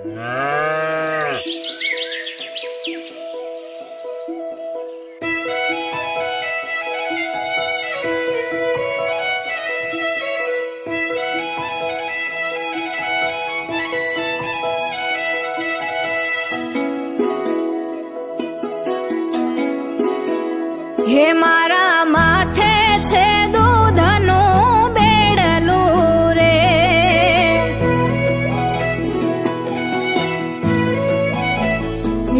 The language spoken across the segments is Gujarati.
હે મારા માથે છે દૂધનું બેડલું રે,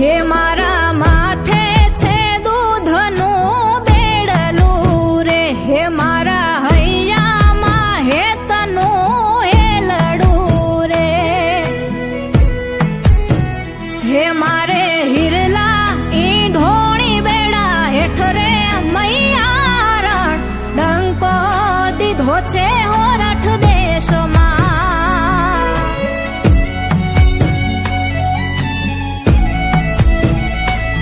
હે મારા માથે છે દૂધનું બેડલું રે, હે મારા હૈયામાં હેતનું હેલડું રે, હે મારે હિરલા ઈ ઢોણી બેડા હેઠ રે ડંકો દીધો છે હોરઠ દેશમાં,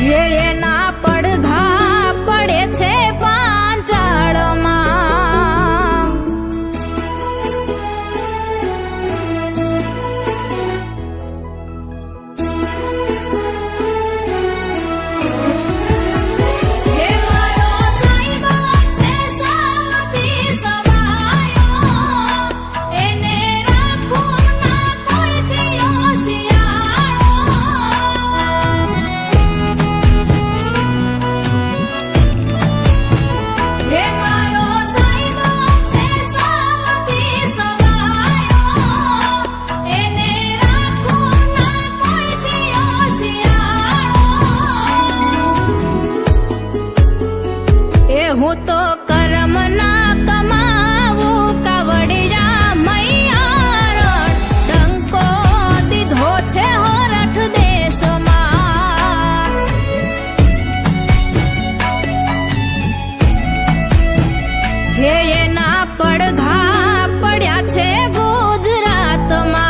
હે એના પડઘા પડે છે પાંચાળમાં, હું તો કર્મ ના કમાવું કાવડિયા મૈયારણ, ડંકો દીધો છે હોરઠ દેશમાં, હે એના પડઘા પડ્યા છે ગુજરાતમાં,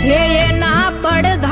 હે એના પડઘા